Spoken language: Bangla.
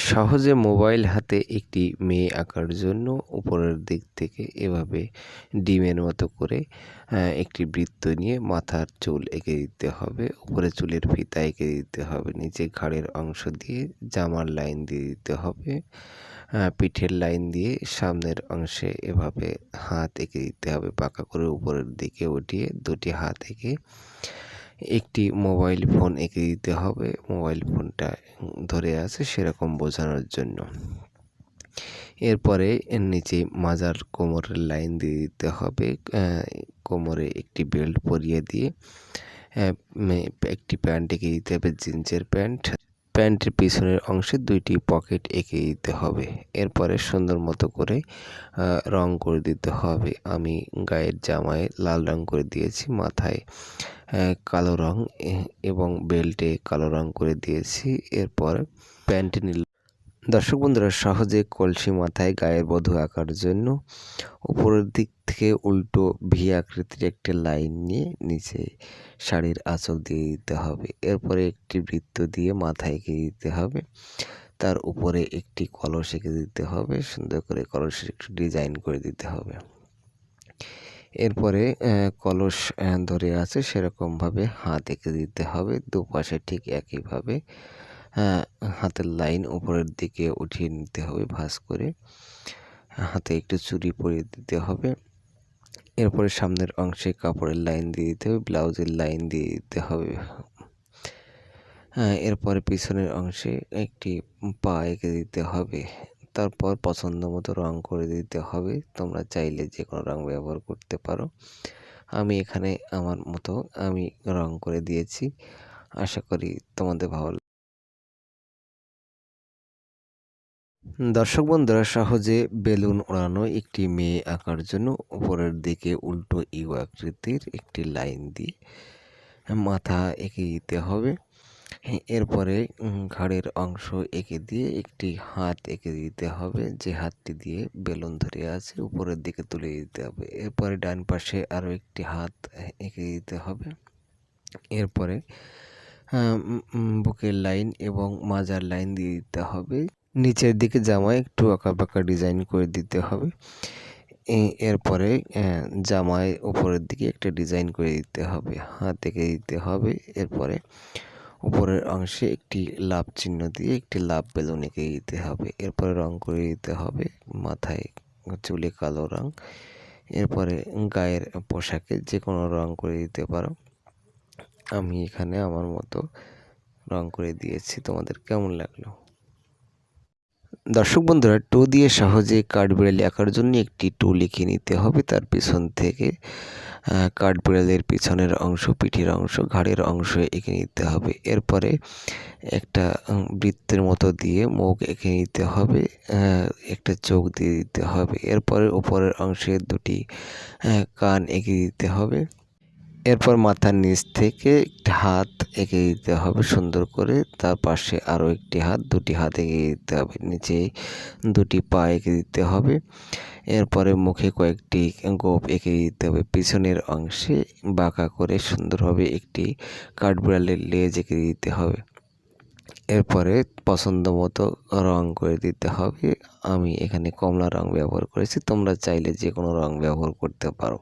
সহজে মোবাইল হাতে একটি মেয়ে আঁকার জন্য উপরের দিক থেকে এভাবে ডিমের মতো করে একটি বৃত্ত নিয়ে মাথার চুল এঁকে দিতে হবে। উপরে চুলের ফিতা এঁকে দিতে হবে। নিচে ঘাড়ের অংশ দিয়ে জামার লাইন দিয়ে দিতে হবে। পিঠের লাইন দিয়ে সামনের অংশে এভাবে হাত এঁকে দিতে হবে পাকা করে উপরের দিকে উঠিয়ে দুটি হাত এঁকে একটি মোবাইল ফোন এঁকে দিতে হবে। মোবাইল ফোনটা ধরে আছে সেরকম বোঝানোর জন্য। এরপরে এর নিচে মাজার কোমরের লাইন দিয়ে দিতে হবে। কোমরে একটি বেল্ট পরিয়ে দিয়ে একটি প্যান্ট এঁকে দিতে হবে, জিন্সের প্যান্ট। প্যান্টের পিছনের অংশে দুইটি পকেট এঁকে দিতে হবে। এরপরে সুন্দর মতো করে রং করে দিতে হবে। আমি গায়ের জামায় লাল রং করে দিয়েছি, মাথায় কালো রং এবং বেল্টে কালো রং করে দিয়েছি। এরপর প্যান্ট নিল। দর্শক বন্ধুরা, সহজে কলসি মাথায় গায়ের বধূ আঁকার জন্য উপরের দিক থেকে উল্টো ভি আকৃতির একটি লাইন নিয়ে নিচে শাড়ির আঁচল দিয়ে দিতে হবে। এরপরে একটি বৃত্ত দিয়ে মাথায় এঁকে দিতে হবে। তার উপরে একটি কলস এঁকে দিতে হবে। সুন্দর করে কলসের একটু ডিজাইন করে দিতে হবে। এরপরে কলস ধরে আছে সেরকমভাবে হাত এঁকে দিতে হবে। দুপাশে ঠিক একইভাবে হাতের লাইন উপরের দিকে উঠিয়ে নিতে হবে ভাঁজ করে। হাতে একটু চুড়ি পরিয়ে দিতে হবে। এরপরে সামনের অংশে কাপড়ের লাইন দিয়ে দিতে হবে, ব্লাউজের লাইন দিয়ে দিতে হবে। এরপরে পিছনের অংশে একটি পা এঁকে দিতে হবে। তারপর পছন্দ মতো রং করে দিতে হবে। তোমরা চাইলে যে কোনো রং ব্যবহার করতে পারো। আমি এখানে আমার মতো আমি রং করে দিয়েছি। আশা করি তোমাদের ভালো। দর্শক বন্ধুরা, সহজে বেলুন ওড়ানো একটি মেয়ে আঁকার জন্য উপরের দিকে উল্টো ইউ আকৃতির একটি লাইন দিয়ে মাথা এঁকে দিতে হবে। এরপরে ঘাড়ের অংশ এঁকে দিয়ে একটি হাত এঁকে দিতে হবে, যে হাতটি দিয়ে বেলুন ধরে আছে উপরের দিকে তুলে দিতে হবে। এরপরে ডান পাশে আরও একটি হাত এঁকে দিতে হবে। এরপরে বুকের লাইন এবং মাজার লাইন দিয়ে দিতে হবে। নিচের দিকে জামায় একটু আঁকাবাঁকা ডিজাইন করে দিতে হবে। এরপরে জামায় উপরের দিকে একটা ডিজাইন করে দিতে হবে, হাত এঁকে দিতে হবে। এরপরে উপরের অংশে একটি লাভ চিহ্ন দিয়ে একটি লাভ বেলুন এঁকে দিতে হবে। এরপরে রং করে দিতে হবে, মাথায় চুলে কালো রং। এরপরে গায়ের পোশাকে যে কোনো রং করে দিতে পারো। আমি এখানে আমার মতো রং করে দিয়েছি। তোমাদের কেমন লাগলো? দর্শক বন্ধুরা, টু দিয়ে সহজে কাঠবিড়ালি আঁকার জন্য একটি টু লিখে নিতে হবে। তার পিছন থেকে কাঠবিড়ালির পিছনের অংশ, পিঠের অংশ, ঘাড়ের অংশ এঁকে নিতে হবে। এরপরে একটা বৃত্তের মতো দিয়ে মুখ এঁকে নিতে হবে, একটা চোখ দিয়ে দিতে হবে। এরপরে উপরের অংশে দুটি কান এঁকে দিতে হবে। এরপর মাথার নিচ থেকে একটি হাত এঁকে দিতে হবে সুন্দর করে। তার পাশে আরও একটি হাত, দুটি হাত এঁকে দিতে হবে। নিচে দুটি পা এঁকে দিতে হবে। এরপরে মুখে কয়েকটি গোঁফ এঁকে দিতে হবে। পিছনের অংশে বাঁকা করে সুন্দরভাবে একটি কাঠবিড়ালির লেজ এঁকে দিতে হবে। এরপরে পছন্দ মতো রং করে দিতে হবে। আমি এখানে কমলা রং ব্যবহার করেছি, তোমরা চাইলে যে কোনো রং ব্যবহার করতে পারো।